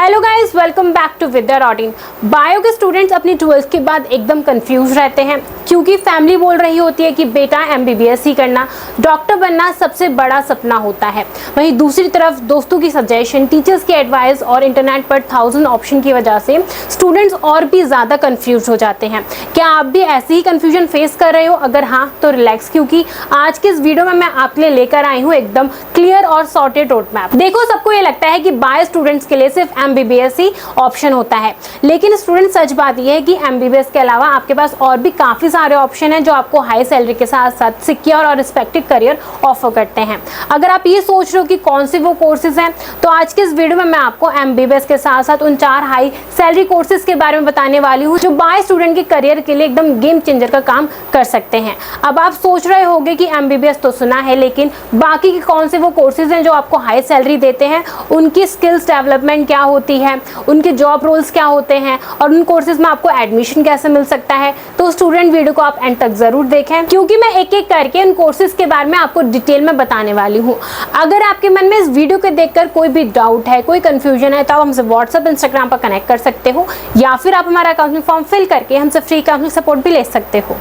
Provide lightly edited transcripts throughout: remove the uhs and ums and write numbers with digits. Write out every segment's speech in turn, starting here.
Hello guys, welcome back to Vidya routine. Bio के students अपनी 12th के बाद एकदम कंफ्यूज रहते हैं क्योंकि फैमिली बोल रही होती है कि बेटा MBBS ही करना, डॉक्टर बनना सबसे बड़ा सपना होता है। वहीं दूसरी तरफ दोस्तों की सजेशन, टीचर्स की एडवाइस और इंटरनेट पर 1000 ऑप्शन की वजह से स्टूडेंट्स और भी ज़्यादा कंफ्यूज हो जाते हैं। क्या आप भी ऐसी ही कंफ्यूजन फेस कर रहे हो? अगर हाँ तो रिलैक्स, क्योंकि आज के इस वीडियो में मैं आपके लिए लेकर आई हूँ एकदम क्लियर और सॉर्टेड रोड मैप। देखो, सबको ये लगता है कि बायो स्टूडेंट्स के लिए सिर्फ MBBS ही ऑप्शन होता है, लेकिन स्टूडेंट सच बात यह है कि MBBS के अलावा आपके पास और भी काफ़ी सारे ऑप्शन हैं जो आपको हाई सैलरी के साथ साथ सिक्योर और रिस्पेक्टेड करियर ऑफर करते हैं। अगर आप ये सोच रहे हो कि कौन से वो कोर्सेज हैं, तो आज के इस वीडियो में मैं आपको MBBS के साथ साथ उन 4 हाई सैलरी कोर्सेज के बारे में बताने वाली हूँ जो बायो स्टूडेंट के करियर के लिए एकदम गेम चेंजर का काम कर सकते हैं। अब आप सोच रहे होंगे कि MBBS तो सुना है, लेकिन बाकी के कौन से वो कोर्सेज हैं जो आपको हाई सैलरी देते हैं, उनकी स्किल्स डेवलपमेंट क्या होती है, उनके जॉब रोल्स क्या होते हैं और उन कोर्सेज में आपको एडमिशन कैसे मिल सकता है। तो स्टूडेंट, वीडियो को आप एंड तक जरूर देखें क्योंकि मैं एक एक करके उन कोर्सेज के बारे में आपको डिटेल में बताने वाली हूँ। अगर आपके मन में इस वीडियो को देखकर कोई भी डाउट है, कोई कंफ्यूजन है, तो आप हमसे व्हाट्सएप, इंस्टाग्राम पर कनेक्ट कर सकते हो या फिर आप हमारा काउंसलिंग फॉर्म फिल करके हमसे फ्री काउंसलिंग सपोर्ट भी ले सकते हो।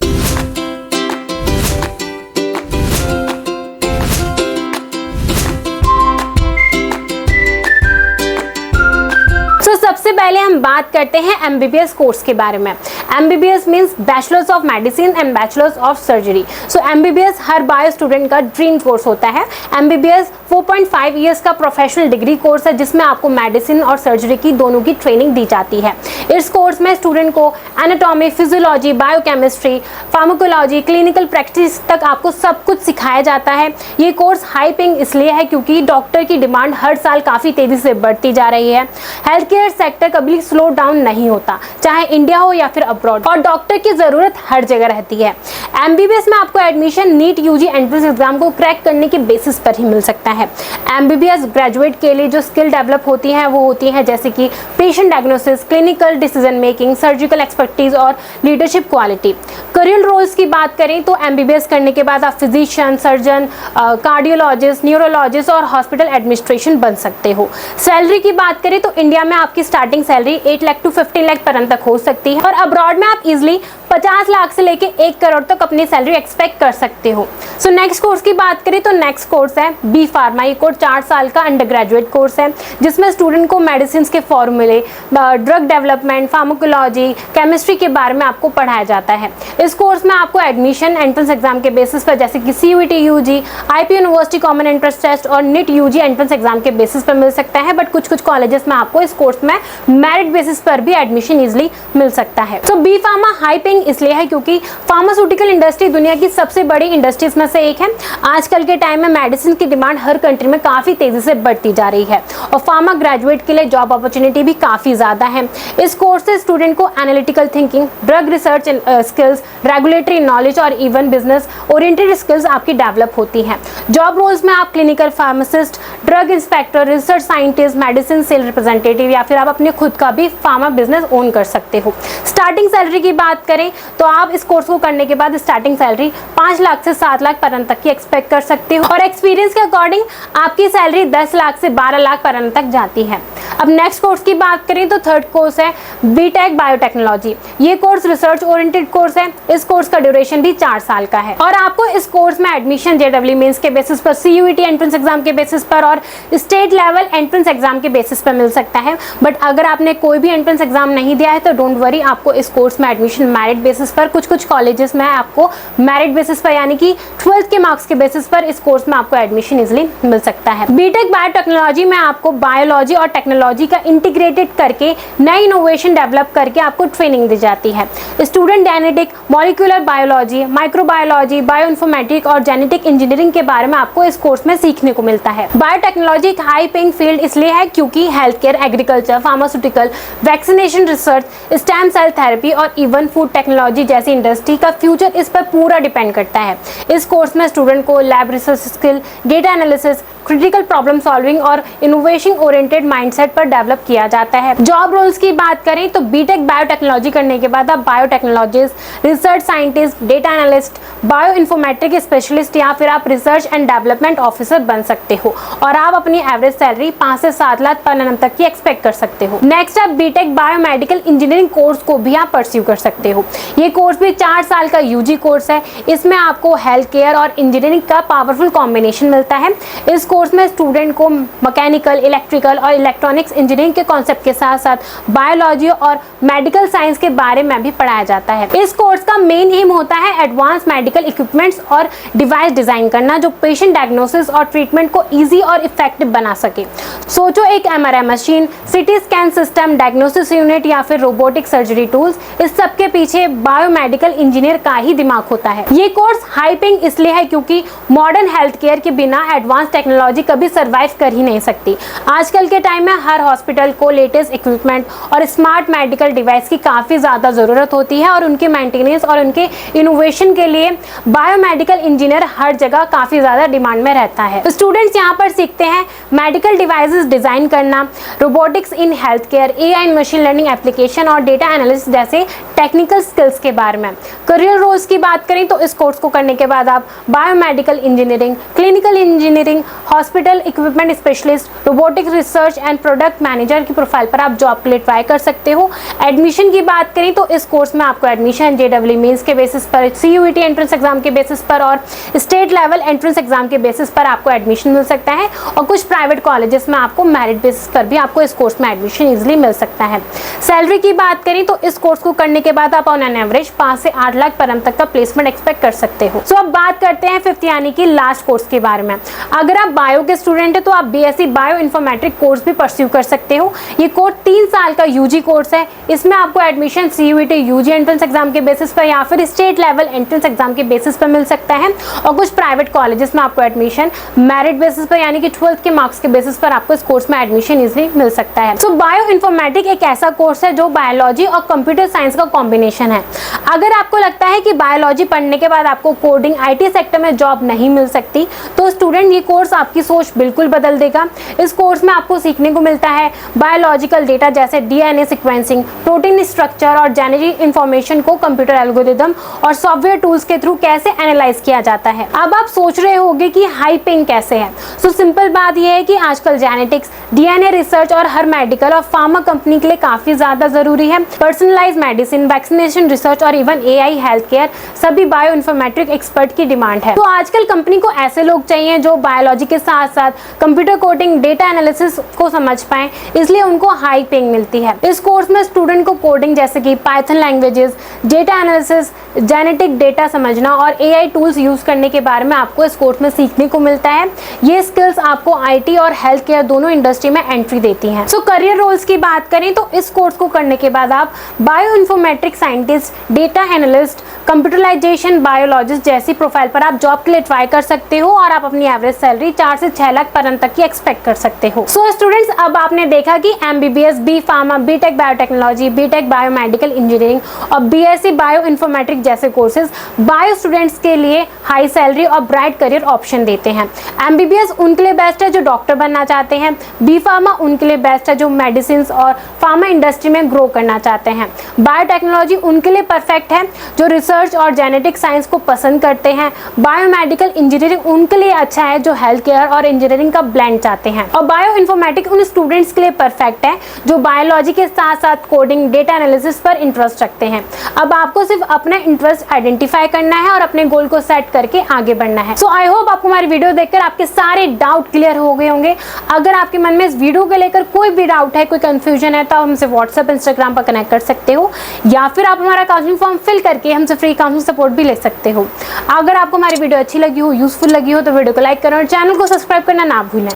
सबसे पहले हम बात करते हैं MBBS कोर्स के बारे में। MBBS means bachelors of medicine and bachelors of surgery. So MBBS her bio student का ड्रीम कोर्स होता है। MBBS 4.5 इयर्स का प्रोफेशनल डिग्री कोर्स है जिसमें आपको मेडिसिन और सर्जरी की दोनों की ट्रेनिंग दी जाती है। इस कोर्स में स्टूडेंट को anatomy, physiology, biochemistry, pharmacology, clinical practice तक आपको सब कुछ सिखाया जाता है। ये कोर्स हाई पेइंग इसलिए है क्योंकि डॉक्टर की डिमांड हर साल काफ़ी तेज़ी से बढ़ती जा रही है। हेल्थ केयर सेक्टर कभी स्लो डाउन नहीं होता, चाहे इंडिया हो या फिर अब्रॉड, और डॉक्टर की जरूरत हर जगह रहती है। MBBS में आपको admission NEET UG entrance exam को क्रैक करने के बेसिस पर ही मिल सकता है। MBBS ग्रेजुएट के लिए जो स्किल डेवलप होती हैं वो होती हैं जैसे कि patient diagnosis, clinical decision making, surgical expertise और लीडरशिप क्वालिटी। करियर रोल्स की बात करें तो MBBS करने के बाद आप फिजिशियन, सर्जन, कार्डियोलॉजिस्ट, न्यूरोलॉजिस्ट और हॉस्पिटल एडमिनिस्ट्रेशन बन सकते हो। सैलरी की बात करें तो इंडिया में आपकी starting salary 8 lakh to 15 lakh पर तक हो सकती है और अब्रॉड में आप इजिली 50 लाख से लेके 1 करोड़ तक अपनी सैलरी एक्सपेक्ट कर सकते हो। सो नेक्स्ट कोर्स की बात करें तो नेक्स्ट कोर्स है B फार्मा। ये कोर्स 4 साल का अंडर ग्रेजुएट कोर्स है जिसमें स्टूडेंट को मेडिसिन के फॉर्मूले, ड्रग डेवलपमेंट, फार्माकोलॉजी, केमिस्ट्री के बारे में आपको पढ़ाया जाता है। इस कोर्स में आपको एडमिशन एंट्रेंस एग्जाम के बेसिस पर जैसे कि CUET UG, IP university common entrance test और NEET UG एंट्रेंस एग्जाम के बेसिस पर मिल सकता है। बट कुछ कॉलेजेस में आपको इस कोर्स में मेरिट बेसिस पर भी एडमिशन इजिली मिल सकता है। तो B फार्मा हाई पेइंग इसलिए है क्योंकि फार्मास्यूटिकल इंडस्ट्री दुनिया की सबसे बड़ी इंडस्ट्रीज में से एक है। आजकल के टाइम में मेडिसिन की डिमांड हर कंट्री में काफी तेजी से बढ़ती जा रही है और फार्मा ग्रेजुएट के लिए जॉब अपॉर्चुनिटी भी काफी ज्यादा है। इस कोर्स से स्टूडेंट को analytical thinking, drug research skills, regulatory knowledge और इवन बिजनेस ओरिएंटेड स्किल्स आपकी डेवलप होती हैं। जॉब रोल्स में आप clinical pharmacist, drug inspector, research scientist, medicine sale representative या फिर आप अपने खुद का भी फार्मा बिजनेस ओन कर सकते हो। स्टार्टिंग सैलरी की बात करें तो आप इस कोर्स को करने के बाद स्टार्टिंग सैलरी 5 लाख से 7 लाख पर तक की एक्सपेक्ट कर सकते हो और एक्सपीरियंस के अकॉर्डिंग आपकी सैलरी 10 लाख से 12 लाख पर तक जाती है। अब नेक्स्ट कोर्स की बात करें तो थर्ड कोर्स है BTech बायोटेक्नोलॉजी। ये कोर्स रिसर्च ओरिएंटेड कोर्स है। इस कोर्स का ड्यूरेशन भी 4 साल का है और आपको इस कोर्स में एडमिशन JEE मेंस के बेसिस पर, CUET एंट्रेंस एग्जाम के बेसिस पर और स्टेट लेवल एंट्रेंस एग्जाम के बेसिस पर मिल सकता है। बट अगर आपने कोई भी एंट्रेंस एग्जाम नहीं दिया है तो डोंट वरी, आपको इस कोर्स में एडमिशन मेरिट बेसिस पर, कुछ कॉलेजेस में आपको मेरिट बेसिस पर यानी कि 12th के मार्क्स के बेसिस पर इस कोर्स में आपको एडमिशन इजिली मिल सकता है। BTech बायोटेक्नोलॉजी में आपको बायोलॉजी और टेक्नोलॉजी का इंटीग्रेटेड करके नई इनोवेशन डेवलप करके आपको ट्रेनिंग दी जाती है। Student genetic, molecular biology, microbiology, bioinformatic और जेनेटिक इंजीनियरिंग के बारे में आपको इस कोर्स में सीखने को मिलता है। बायोटेक्नोलॉजी एक हाई पेइंग फील्ड इसलिए है क्योंकि health care, agriculture, pharmaceutical, vaccination research, stem cell therapy और इवन फूड टेक्नोलॉजी जैसी इंडस्ट्री का फ्यूचर इस पर पूरा डिपेंड करता है। इस कोर्स में स्टूडेंट को lab research skill, data analysis, critical problem solving और इनोवेशन ओरिएंटेड माइंडसेट वेबसाइट पर डेवलप किया जाता है। जॉब रोल्स की बात करें तो बीटेक बायोटेक्नोलॉजी करने के बाद आप biotechnologist, research scientist, data analyst, bio informatic specialist या फिर आप रिसर्च एंड डेवलपमेंट ऑफिसर बन सकते हो और आप अपनी एवरेज सैलरी 5 से 7 लाख पर annum तक की एक्सपेक्ट कर सकते हो। नेक्स्ट आप बीटेक बायोमेडिकल इंजीनियरिंग कोर्स को भी आप परस्यू कर सकते हो। ये कोर्स भी 4 साल का यूजी कोर्स है। इसमें आपको हेल्थ केयर और इंजीनियरिंग का पावरफुल कॉम्बिनेशन मिलता है। इस कोर्स में स्टूडेंट को मैकेनिकल, इलेक्ट्रिकल और इलेक्ट्रॉनिक्स इंजीनियरिंग के कॉन्सेप्ट के साथ साथ बायोलॉजी और मेडिकल साइंस के बारे में भी पढ़ाया जाता है। इस कोर्स का मेन एम होता है एडवांस मेडिकल इक्विपमेंट्स और डिवाइस डिजाइन करना जो पेशेंट डायग्नोसिस और ट्रीटमेंट को इजी और इफेक्टिव बना सके। सोचो एक MRI machine, CT scan system, diagnosis unit या फिर रोबोटिक सर्जरी टूल्स, इस सब के पीछे बायोमेडिकल इंजीनियर का ही दिमाग होता है। ये कोर्स हाई पेइंग इसलिए है क्योंकि मॉडर्न हेल्थ केयर के बिना एडवांस टेक्नोलॉजी कभी सर्वाइव कर ही नहीं सकती। आजकल के टाइम में हर हॉस्पिटल को लेटेस्ट इक्विपमेंट और स्मार्ट मेडिकल डिवाइस की काफी ज्यादा जरूरत होती है और उनके मेंटेनेंस और उनके इनोवेशन के लिए बायोमेडिकल इंजीनियर हर जगह काफी ज्यादा डिमांड में रहता है। स्टूडेंट्स यहाँ पर सीखते हैं मेडिकल डिवाइसेस डिजाइन करना, robotics in health care, AI in machine learning application और डेटा एनालिसिस जैसे टेक्निकल स्किल्स के बारे में। करियर रोल्स की बात करें तो इस कोर्स को करने के बाद आप biomedical engineering, clinical engineering, hospital equipment specialist, robotic research and product manager की प्रोफाइल पर आप जॉब के लिए ट्राई कर सकते हो। एडमिशन की बात करें तो इस कोर्स में आपको एडमिशन जेडब्ल्यू मेंस के बेसिस पर, सीयूईटी एंट्रेंस एग्जाम के बेसिस पर और स्टेट लेवल एंट्रेंस एग्जाम के बेसिस पर आपको एडमिशन मिल सकता है और कुछ प्राइवेट कॉलेजेस में आपको मेरिट बेसिस पर भी आपको इस कोर्स में एडमिशन इजीली मिल सकता है। सैलरी की बात करें तो इस कोर्स को करने के बाद आप ऑन एन एवरेज 5 से 8 लाख पर annum तक का प्लेसमेंट एक्सपेक्ट कर सकते हो। सो अब बात करते हैं 5th यानी कि लास्ट कोर्स के बारे में। अगर आप बायो के स्टूडेंट है तो आप बीएससी बायो इन्फॉर्मेटिक कोर्स भी परस्यू कर सकते हो। ये कोर्स 3 साल का यूजी कोर्स है। इसमें आपको admission CUET UG entrance exam के बेसिस पर या फिर स्टेट लेवल एंट्रेंस एग्जाम के बेसिस पर मिल सकता है और कुछ प्राइवेट कॉलेजेस में आपको एडमिशन मेरिट बेसिस पर यानी कि 12th के मार्क्स के बेसिस पर आपको इस कोर्स में एडमिशन इजीली मिल सकता है। सो बायो इन्फॉर्मेटिक एक ऐसा कोर्स है जो बायोलॉजी और कंप्यूटर साइंस का कॉम्बिनेशन है। अगर आपको लगता है कि बायोलॉजी पढ़ने के बाद आपको कोडिंग, आईटी सेक्टर में जॉब नहीं मिल सकती तो स्टूडेंट ये कोर्स आपकी सोच बिल्कुल बदल देगा। इस कोर्स में आपको सीखने को मिलता है बायोलॉजिकल डेटा जैसे डीएनए सीक्वेंसिंग, प्रोटीन स्ट्रक्चर और जेनेटिक इंफॉर्मेशन को कंप्यूटर एल्गोरिथम और सॉफ्टवेयर टूल्स के थ्रू कैसे एनालाइज किया जाता है। अब आप सोच रहे होंगे कि हाई पेइंग कैसे है। सो सिंपल बात यह है कि आजकल जेनेटिक्स, डीएनए रिसर्च और हर मेडिकल और फार्मा कंपनी के लिए काफी ज्यादा जरूरी है। पर्सनलाइज मेडिसिन, वैक्सीनेशन रिसर्च और इवन एआई हेल्थ केयर सभी बायो इन्फॉर्मेटिक एक्सपर्ट की डिमांड है। तो आजकल कंपनी को ऐसे लोग चाहिए जो बायोलॉजी के साथ साथ कंप्यूटर कोडिंग, डेटा एनालिसिस को समझ पाए, इसलिए उनको हाई पेइंग मिलती है। इस कोर्स में स्टूडेंट को कोडिंग जैसे कि Python languages, data analysis, genetic data समझना और एआई टूल्स यूज करने के बारे में आपको इस कोर्स में सीखने को मिलता है। ये स्किल्स आपको आईटी और हेल्थ केयर दोनों इंडस्ट्री में एंट्री देती हैं। सो करियर रोल्स की बात करें तो इस कोर्स को करने के बाद आप bio informatic scientist, data analyst, computerization biologist जैसी प्रोफाइल पर आप जॉब के लिए ट्राई कर सकते हो और आप अपनी एवरेज सैलरी 4 से 6 लाख पर annum तक की एक्सपेक्ट कर सकते हो। सो स्टूडेंट्स, अब आपने देखा कि MBBS, B pharma, BTech biotechnology, BTech biomedical engineering और बीएससी बायो इन्फॉर्मेटिक जैसे कोर्सेज बायो स्टूडेंट्स के लिए हाई सैलरी और ब्राइट करियर ऑप्शन देते हैं। एमबीबीएस उनके लिए बेस्ट है जो डॉक्टर बनना चाहते हैं। बी फार्मा उनके लिए बेस्ट है जो मेडिसिन और फार्मा इंडस्ट्री में ग्रो करना चाहते हैं। बायोटेक्नोलॉजी उनके लिए परफेक्ट है जो रिसर्च और जेनेटिक साइंस को पसंद करते हैं। बायोमेडिकल इंजीनियरिंग उनके लिए अच्छा है जो हेल्थ केयर और इंजीनियरिंग का ब्लेंड चाहते हैं। और बायो इन्फॉर्मेटिक उन स्टूडेंट्स के लिए परफेक्ट है जो बायोलॉजी के साथ साथ कोडिंग, डेटा एनालिसिस पर इंटरेस्ट रखते हैं। अब आपको सिर्फ अपना इंटरेस्ट आइडेंटिफाई करना है और अपने गोल को सेट करके आगे बढ़ना है। सो आई होप आपको हमारी वीडियो देखकर आपके सारे डाउट क्लियर हो गए होंगे। अगर आपके मन में इस वीडियो को लेकर कोई भी डाउट है, कोई कंफ्यूजन है तो आप हमसे व्हाट्सएप, इंस्टाग्राम पर कनेक्ट कर सकते हो या फिर आप हमारा काउंसलिंग फॉर्म फिल करके हमसे फ्री काउंसलिंग सपोर्ट भी ले सकते हो। अगर आपको हमारी वीडियो अच्छी लगी हो, यूजफुल लगी हो तो वीडियो को लाइक करें और चैनल को सब्सक्राइब करना ना भूलें।